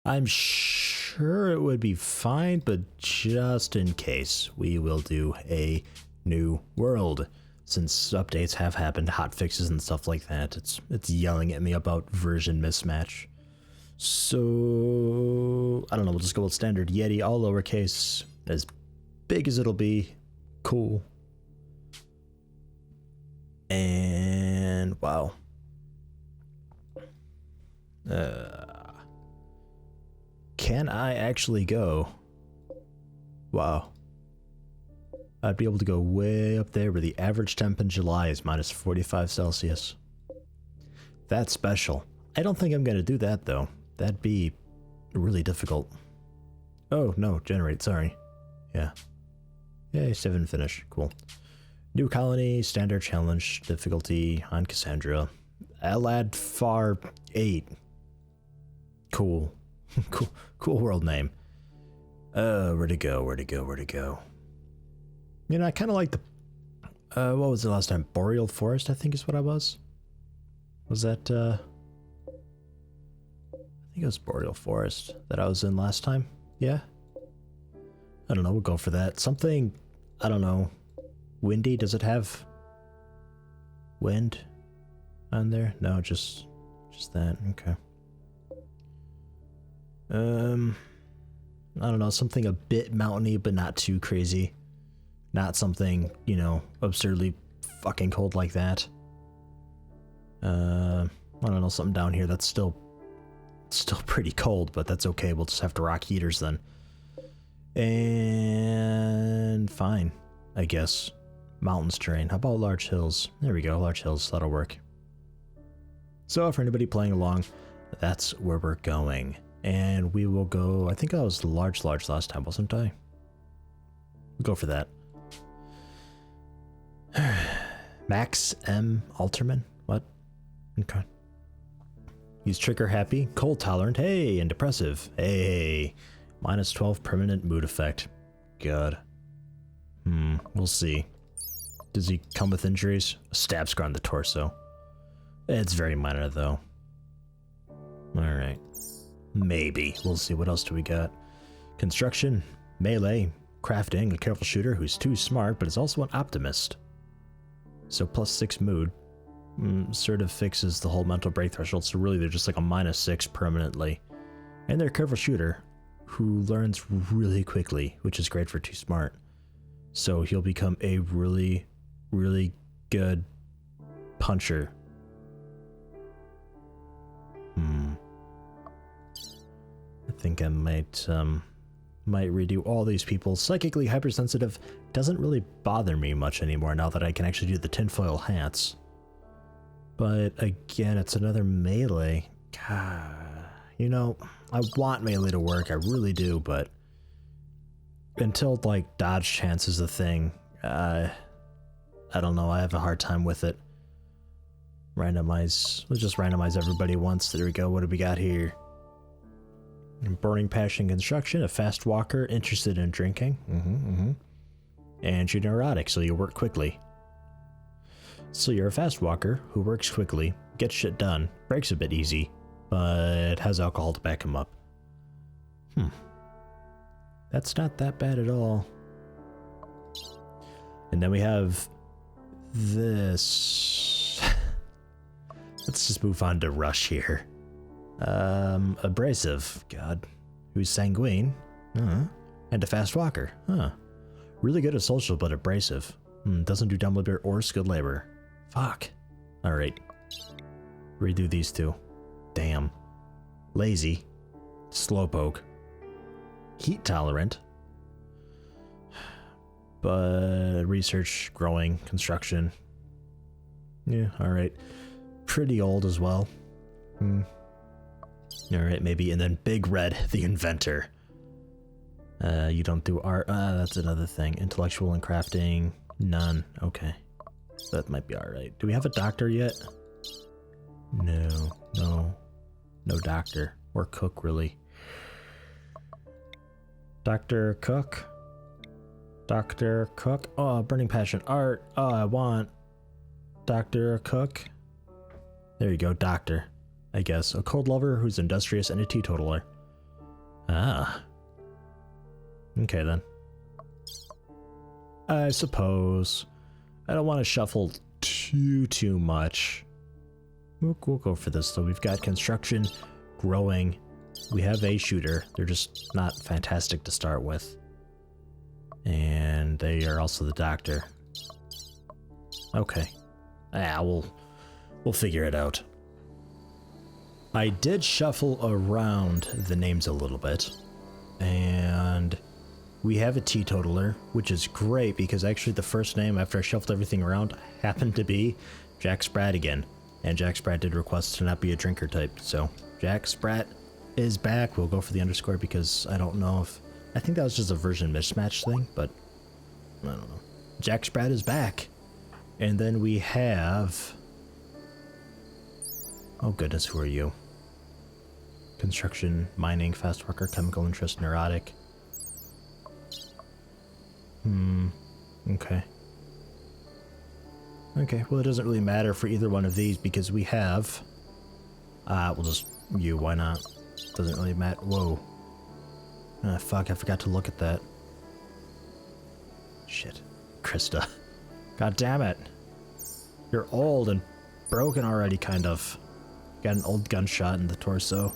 I'm sure it would be fine, but just in case, we will do a new world. Since updates have happened, hot fixes and stuff like that, it's yelling at me about version mismatch. So, I don't know, we'll just go with standard Yeti, all lowercase, as big as it'll be. Cool. And, wow. Can I actually go? Wow. I'd be able to go way up there where the average temp in July is minus 45 Celsius. That's special. I don't think I'm going to do that, though. That'd be really difficult. Oh, no, generate, sorry. Yeah. Yay, 7 finish. Cool. New colony, standard challenge, difficulty on Cassandra. Alad Far 8. Cool. Cool world name. Where'd it go? You know, I kind of like the, what was the last time? Boreal Forest, I think is what I was. Was that, I think it was Boreal Forest that I was in last time. Yeah? I don't know, we'll go for that. Something, I don't know, windy? Does it have wind on there? No, just that, okay. I don't know, something a bit mountainy, but not too crazy. Not something, you know, absurdly fucking cold like that. I don't know, something down here that's still pretty cold, but that's okay. We'll just have to rock heaters then. And fine, I guess. Mountains terrain. How about large hills? There we go, large hills. That'll work. So for anybody playing along, that's where we're going. And we will go, I think I was large last time, wasn't I? We'll go for that. Max M. Alterman? What? Okay. He's trigger happy, cold tolerant, hey, and depressive, hey. Minus 12 permanent mood effect. God. We'll see. Does he come with injuries? A stab scar on the torso. It's very minor though. Alright. Maybe. We'll see. What else do we got? Construction, melee, crafting, a careful shooter who's too smart but is also an optimist. So plus 6 mood. Sort of fixes the whole mental break threshold, so really they're just like a minus 6 permanently. And they're a careful shooter who learns really quickly, which is great for too smart. So he'll become a really, really good puncher. I think I might redo all these people. Psychically hypersensitive doesn't really bother me much anymore now that I can actually do the tinfoil hats. But again, it's another melee. God, you know, I want melee to work, I really do, but until like dodge chance is a thing, I don't know, I have a hard time with it. Randomize, let's just randomize everybody once. There we go, what do we got here? Burning passion construction, a fast walker, interested in drinking. And you're neurotic, so you work quickly. So you're a fast walker who works quickly, gets shit done, breaks a bit easy, but has alcohol to back him up. That's not that bad at all. And then we have this. Let's just move on to Rush here. Abrasive, God, who's sanguine, and a fast walker, really good at social but abrasive. Doesn't do dumb labor or skilled labor. Fuck. Alright. Redo these two. Damn. Lazy. Slowpoke. Heat tolerant. But research, growing, construction. Yeah, alright. Pretty old as well. Alright, maybe. And then Big Red, the inventor. You don't do art. That's another thing. Intellectual and crafting. None. Okay. That might be alright. Do we have a doctor yet? No. No doctor. Or cook, really. Dr. Cook? Dr. Cook? Oh, burning passion. Art. Oh, I want Dr. Cook. There you go, doctor. I guess. A cold lover who's industrious and a teetotaler. Ah. Okay then. I suppose. I don't want to shuffle too much. We'll go for this though. We've got construction, growing. We have a shooter. They're just not fantastic to start with. And they are also the doctor. Okay. Ah, we'll figure it out. I did shuffle around the names a little bit. And we have a teetotaler, which is great because actually the first name after I shuffled everything around happened to be Jack Sprat again. And Jack Sprat did request to not be a drinker type. So Jack Sprat is back. We'll go for the underscore because I don't know if... I think that was just a version mismatch thing, but I don't know. Jack Sprat is back. And then we have... Oh goodness, who are you? Construction, mining, fast worker, chemical interest, neurotic. Okay. Okay, well it doesn't really matter for either one of these because we have... we'll just... You, why not? Doesn't really matter. Whoa. Ah, fuck, I forgot to look at that. Shit. Krista. God damn it. You're old and broken already, kind of. Got an old gunshot in the torso.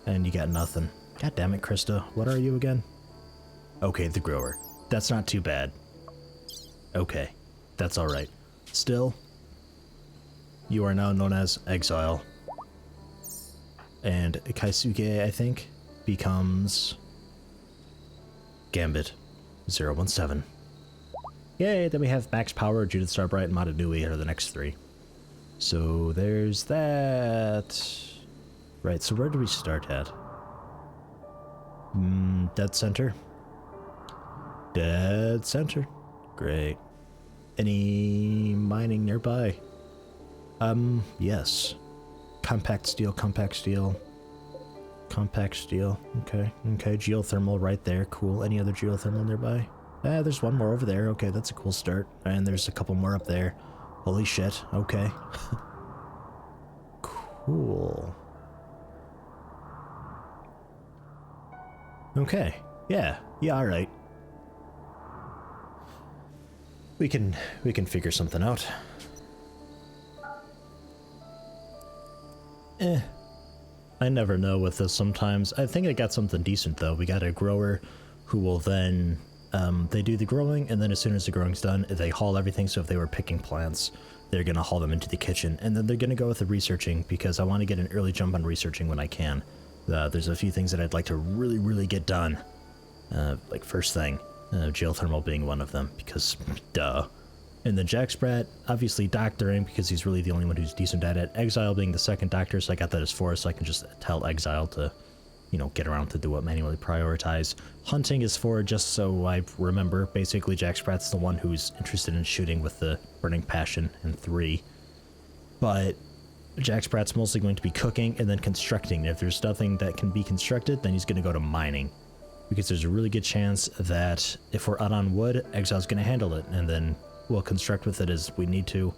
And you got nothing. God damn it, Krista. What are you again? Okay, the grower. That's not too bad. Okay. That's alright. Still, you are now known as Exile. And Kaisuke, I think, becomes Gambit 017. Yay, then we have Max Power, Judith Starbright, and Madanui are the next three. So there's that. Right, so where do we start at? Dead center. Dead center. Great. Any mining nearby? Yes. Compact steel, compact steel. Compact steel. Okay, okay. Geothermal right there. Cool. Any other geothermal nearby? There's one more over there. Okay, that's a cool start. And there's a couple more up there. Holy shit. Okay. Cool. Okay. Yeah. Yeah, alright. We can figure something out. I never know with this sometimes. I think I got something decent though. We got a grower who will then they do the growing, and then as soon as the growing's done, they haul everything. So if they were picking plants, they're gonna haul them into the kitchen, and then they're gonna go with the researching because I want to get an early jump on researching when I can. There's a few things that I'd like to really get done. Like first thing, geothermal being one of them because duh. And then Jack Sprat, obviously doctoring because he's really the only one who's decent at it. Exile being the second doctor, so I got that as 4, so I can just tell Exile to, you know, get around to do it, manually prioritize. Hunting is 4, just so I remember. Basically, Jack Sprat's the one who's interested in shooting with the burning passion in 3. But Jack Sprat's mostly going to be cooking and then constructing. If there's nothing that can be constructed, then he's going to go to mining. Because there's a really good chance that if we're out on wood, Exile's going to handle it, and then we'll construct with it as we need to.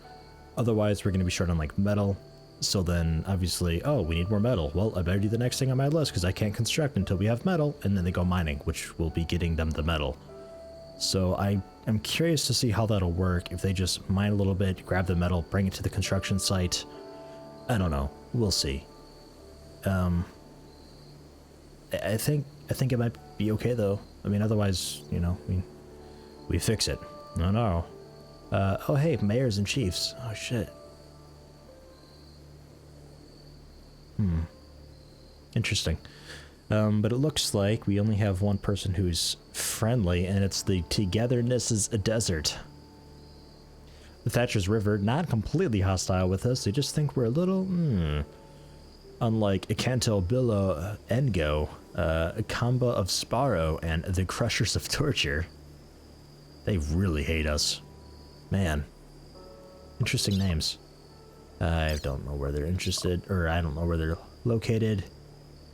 Otherwise, we're going to be short on like metal. So then obviously, oh, we need more metal. Well, I better do the next thing on my list because I can't construct until we have metal. And then they go mining, which will be getting them the metal. So I am curious to see how that'll work. If they just mine a little bit, grab the metal, bring it to the construction site. I don't know. We'll see. I think it might be okay though. I mean, otherwise, you know, we fix it. No. Oh hey, mayors and chiefs. Oh shit. Interesting. But it looks like we only have one person who's friendly, and it's the Togetherness is a Desert. The Thatcher's River, not completely hostile with us. They just think we're a little, Unlike Icanto Billo Engo, Kamba of Sparrow, and the Crushers of Torture. They really hate us. Man. Interesting names. I don't know where they're interested, or I don't know where they're located.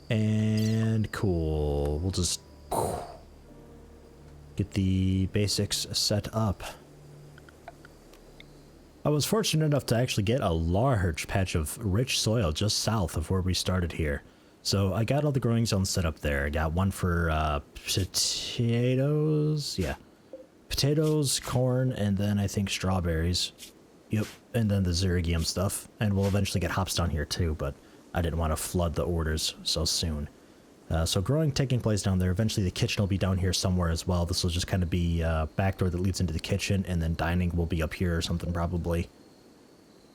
And cool. We'll just get the basics set up. I was fortunate enough to actually get a large patch of rich soil just south of where we started here. So I got all the growing zones set up there. I got one for potatoes. Yeah. Potatoes, corn, and then I think strawberries. Yep. And then the Zerigium stuff. And we'll eventually get hops down here too, but I didn't want to flood the orders so soon. So growing taking place down there. Eventually the kitchen will be down here somewhere as well. This will just kind of be a back door that leads into the kitchen, and then dining will be up here or something probably.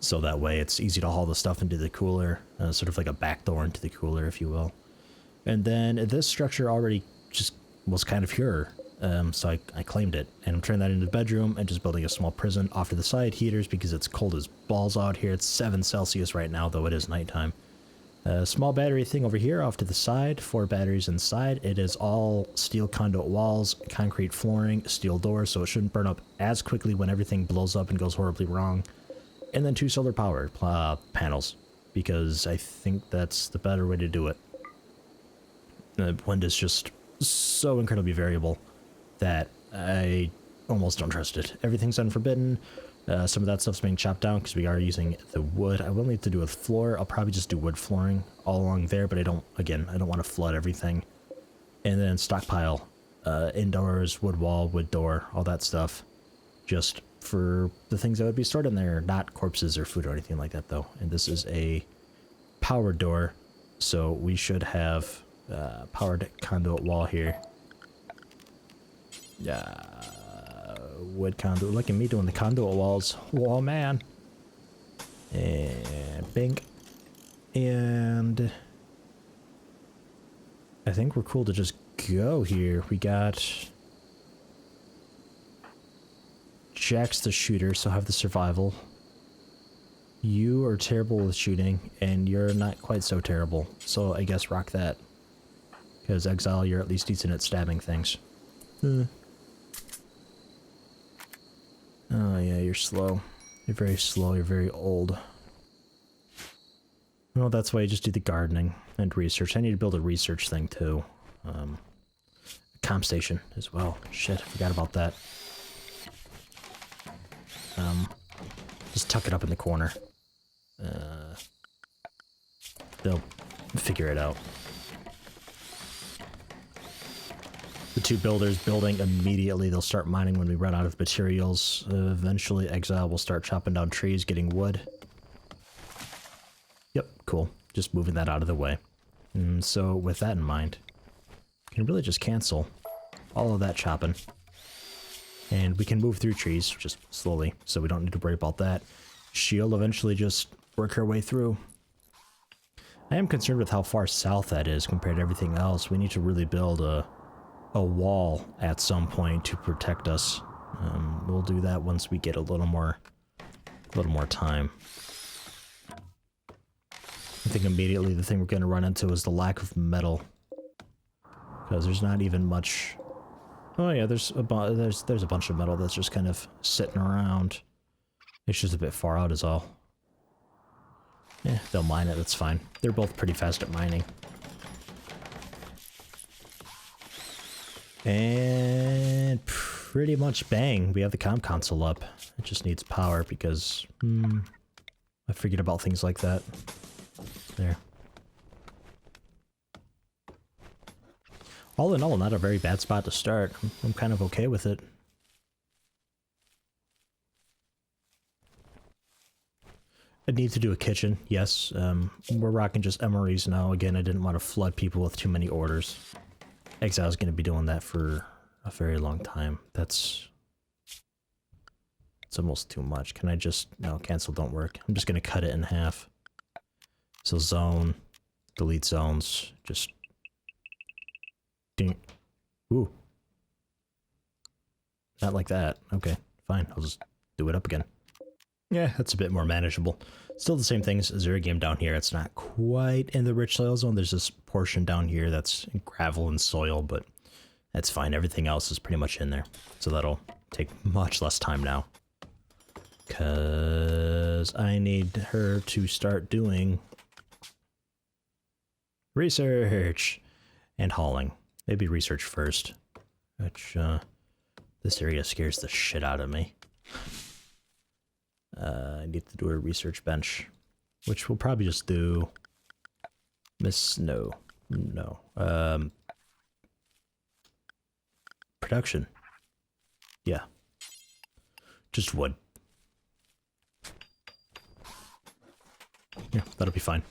So that way it's easy to haul the stuff into the cooler, sort of like a back door into the cooler, if you will. And then this structure already just was kind of here, so I claimed it. And I'm turning that into the bedroom and just building a small prison off to the side heaters because it's cold as balls out here. It's 7 Celsius right now, though it is nighttime. A small battery thing over here off to the side, 4 batteries inside. It is all steel conduit walls, concrete flooring, steel doors, so it shouldn't burn up as quickly when everything blows up and goes horribly wrong. And then 2 solar power panels, because I think that's the better way to do it. The wind is just so incredibly variable that I almost don't trust it. Everything's unforbidden. Some of that stuff's being chopped down because we are using the wood. I will need to do a floor. I'll probably just do wood flooring all along there, but I don't want to flood everything. And then stockpile, indoors, wood wall, wood door, all that stuff. Just for the things that would be stored in there, not corpses or food or anything like that though. And this is a power door, so we should have powered conduit wall here. Wood conduit. Look at me doing the conduit walls. Whoa, man. And bing. And I think we're cool to just go here. We got Jack's the shooter, so have the survival. You are terrible with shooting, and you're not quite so terrible. So I guess rock that. Because Exile, you're at least decent at stabbing things. Oh yeah, you're slow. You're very slow, you're very old. Well, that's why you just do the gardening and research. I need to build a research thing too. A comp station as well. Shit, I forgot about that. Just tuck it up in the corner. They'll figure it out. The 2 builders building immediately. They'll start mining when we run out of materials. Eventually, Exile will start chopping down trees, getting wood. Yep, cool. Just moving that out of the way. And so, with that in mind, you can really just cancel all of that chopping. And we can move through trees, just slowly, so we don't need to worry about that. She'll eventually just work her way through. I am concerned with how far south that is compared to everything else. We need to really build a wall at some point to protect us. We'll do that once we get a little more time. I think immediately the thing we're going to run into is the lack of metal, because there's not even much. Oh yeah, there's a bunch of metal that's just kind of sitting around. It's just a bit far out is all. Yeah, they'll mine it, that's fine. They're both pretty fast at mining. And pretty much bang, we have the comm console up. It just needs power because I forget about things like that. There. All in all, not a very bad spot to start. I'm kind of okay with it. I need to do a kitchen, yes. We're rocking just MREs now. Again, I didn't want to flood people with too many orders. Exile's going to be doing that for a very long time. It's almost too much. Can I just... No, cancel don't work. I'm just going to cut it in half. So zone, delete zones, just... Ding. Ooh. Not like that. Okay, fine. I'll just do it up again. Yeah, that's a bit more manageable. Still the same thing as Zerigium down here. It's not quite in the rich soil zone. There's this portion down here that's gravel and soil, but that's fine. Everything else is pretty much in there. So that'll take much less time now. Because I need her to start doing research and hauling. Maybe research first, which this area scares the shit out of me. I need to do a research bench, which we'll probably just do No. No. Production. Yeah. Just wood. Yeah, that'll be fine.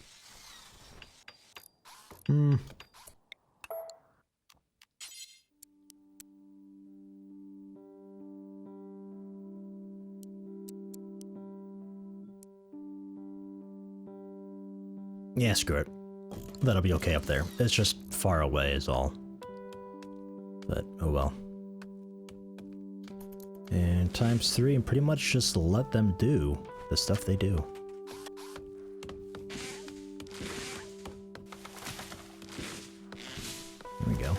Yeah, screw it. That'll be okay up there. It's just far away is all. But, oh well. And ×3 and pretty much just let them do the stuff they do. There we go.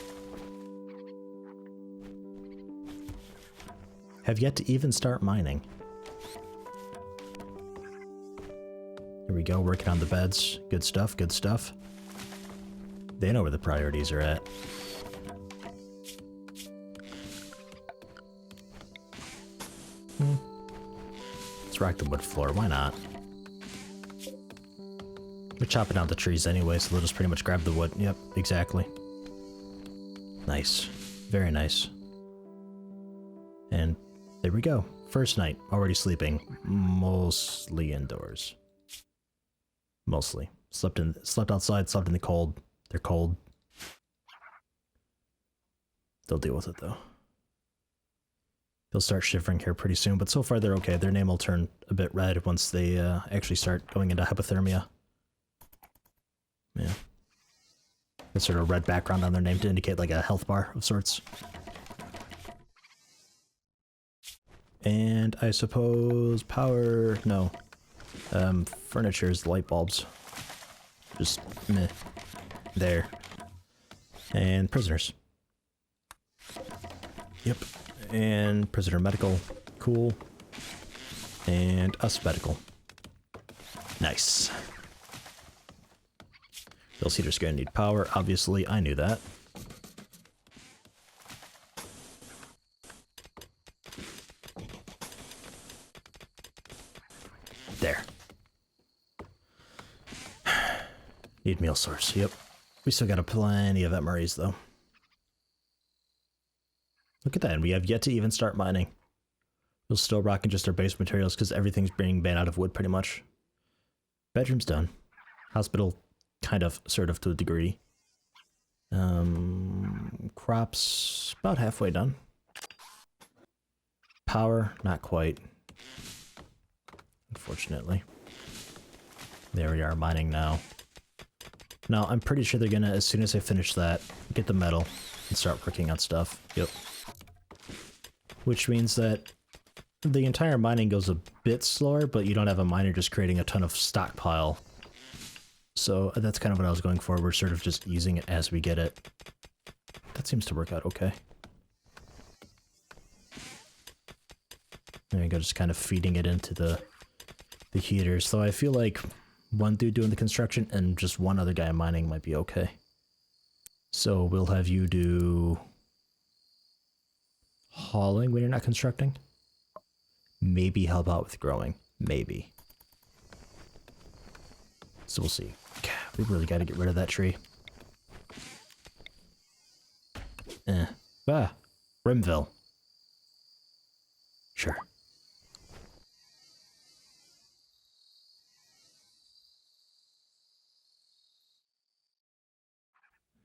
Have yet to even start mining. Here we go, working on the beds. Good stuff, good stuff. They know where the priorities are at. Let's rock the wood floor, why not? We're chopping down the trees anyway, so they'll just pretty much grab the wood. Yep, exactly. Nice. Very nice. And there we go. First night, already sleeping. Mostly indoors. Mostly. Slept outside, slept in the cold. They're cold. They'll deal with it though. They'll start shivering here pretty soon, but so far they're okay. Their name will turn a bit red once they actually start going into hypothermia. Yeah. A sort of red background on their name to indicate like a health bar of sorts. And I suppose power, no. Furniture's light bulbs. Just meh. There. And prisoners. Yep. And prisoner medical. Cool. And us medical. Nice. Bill Cedar's gonna need power, obviously, I knew that. There. Need meal source, yep. We still got plenty of MREs though. Look at that, and we have yet to even start mining. We're still rocking just our base materials because everything's being made out of wood pretty much. Bedroom's done. Hospital, kind of, sort of to a degree. Crops, about halfway done. Power, not quite. Unfortunately. There we are, mining now. Now, I'm pretty sure they're gonna, as soon as I finish that, get the metal and start working on stuff. Yep. Which means that the entire mining goes a bit slower, but you don't have a miner just creating a ton of stockpile. So that's kind of what I was going for. We're sort of just using it as we get it. That seems to work out okay. There you go, just kind of feeding it into the heaters. So I feel like one dude doing the construction and just one other guy mining might be okay. So we'll have you do hauling when you're not constructing. Maybe help out with growing. Maybe. So we'll see. We really got to get rid of that tree. Rimville. Sure.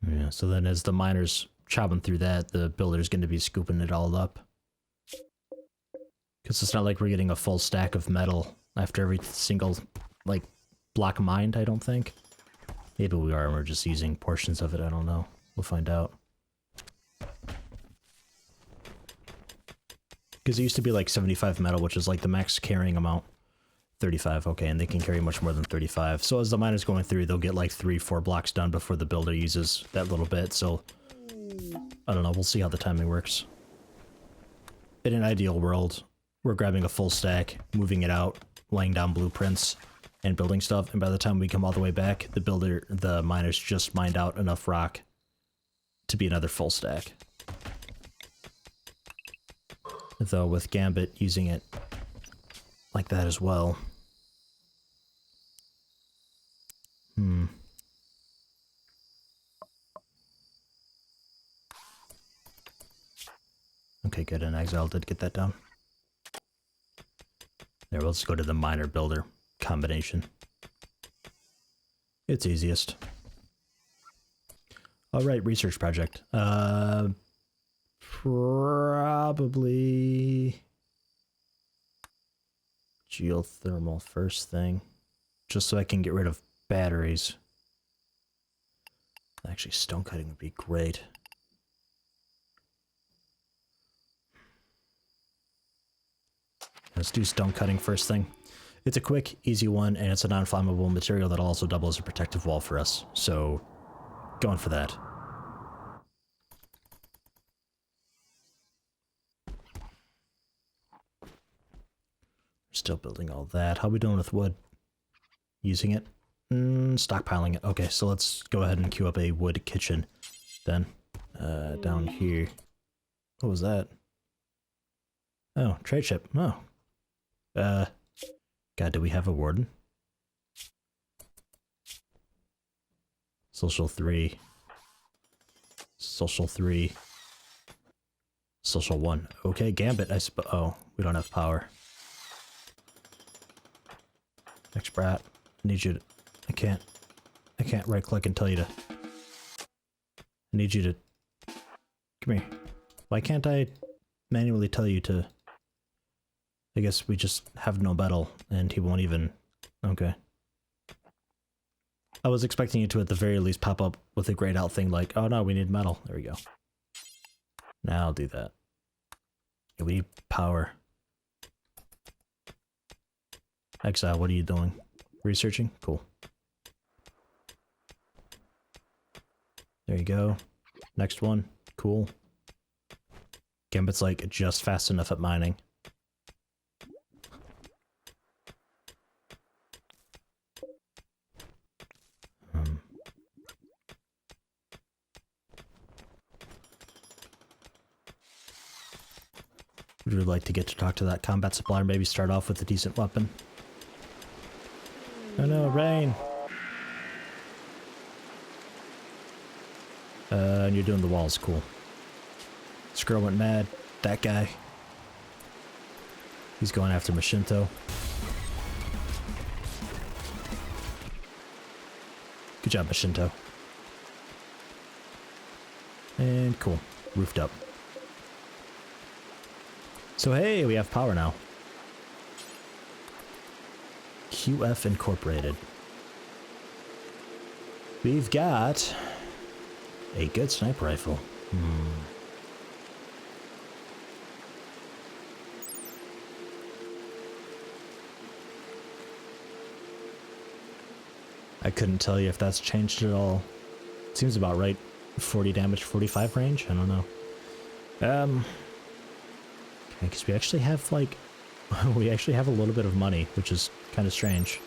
Yeah, so then as the miners chopping through that, the builder's going to be scooping it all up. Because it's not like we're getting a full stack of metal after every single, like, block mined, I don't think. Maybe we are and we're just using portions of it, I don't know. We'll find out. Because it used to be like 75 metal, which is like the max carrying amount. 35, okay, and they can carry much more than 35. So as the miner's going through, they'll get like 3-4 blocks done before the builder uses that little bit, so I don't know, we'll see how the timing works. In an ideal world, we're grabbing a full stack, moving it out, laying down blueprints, and building stuff, and by the time we come all the way back, the miners just mined out enough rock to be another full stack. Though with Gambit using it like that as well. Okay, good. And Exile did get that down. There, we'll just go to the miner builder combination. It's easiest. All right, research project. Probably geothermal first thing, just so I can get rid of batteries. Actually, stone cutting would be great. Let's do stone cutting first thing. It's a quick, easy one, and it's a non-flammable material that also doubles as a protective wall for us. So, going for that. Still building all that. How are we doing with wood? Using it? Stockpiling it. Okay, so let's go ahead and queue up a wood kitchen then. Down here. What was that? Oh, trade ship. Oh. God, do we have a warden? Social 3. Social 3. Social 1. Okay, Gambit, I suppose. Oh, we don't have power. Next brat. I need you to... I can't right click and tell you to... I need you to... Come here. Why can't I manually tell you to... I guess we just have no metal, and he won't even... Okay. I was expecting you to at the very least pop up with a grayed out thing like, oh no, we need metal. There we go. Now I'll do that. Yeah, we need power. Exile, what are you doing? Researching? Cool. There you go. Next one. Cool. Gambit's like just fast enough at mining. Would you like to get to talk to that combat supplier, maybe start off with a decent weapon? Oh no, rain! And you're doing the walls, cool. Squirrel went mad. That guy. He's going after Mashinto. Good job, Mashinto. And cool. Roofed up. So hey, we have power now. QF Incorporated. We've got a good sniper rifle. I couldn't tell you if that's changed at all. Seems about right. 40 damage, 45 range? I don't know. Because we actually have, like, we actually have a little bit of money, which is kind of strange.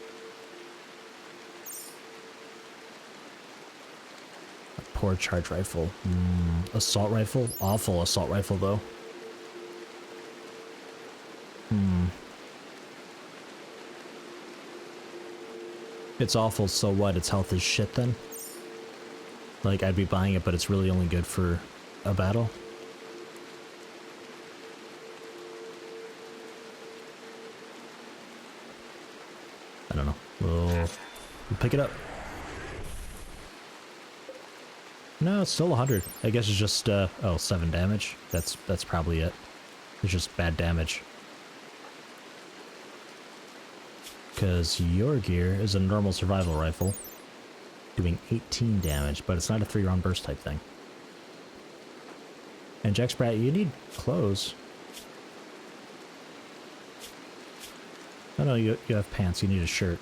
A poor charge rifle. Assault rifle? Awful assault rifle, though. It's awful, so what? Its health is shit, then? Like, I'd be buying it, but it's really only good for a battle? I don't know. We'll pick it up. No, it's still 100. I guess it's just, oh, 7 damage. That's probably it. It's just bad damage. Because your gear is a normal survival rifle, doing 18 damage, but it's not a 3-round burst type thing. And Jack Sprat, you need clothes. Oh no, you have pants, you need a shirt.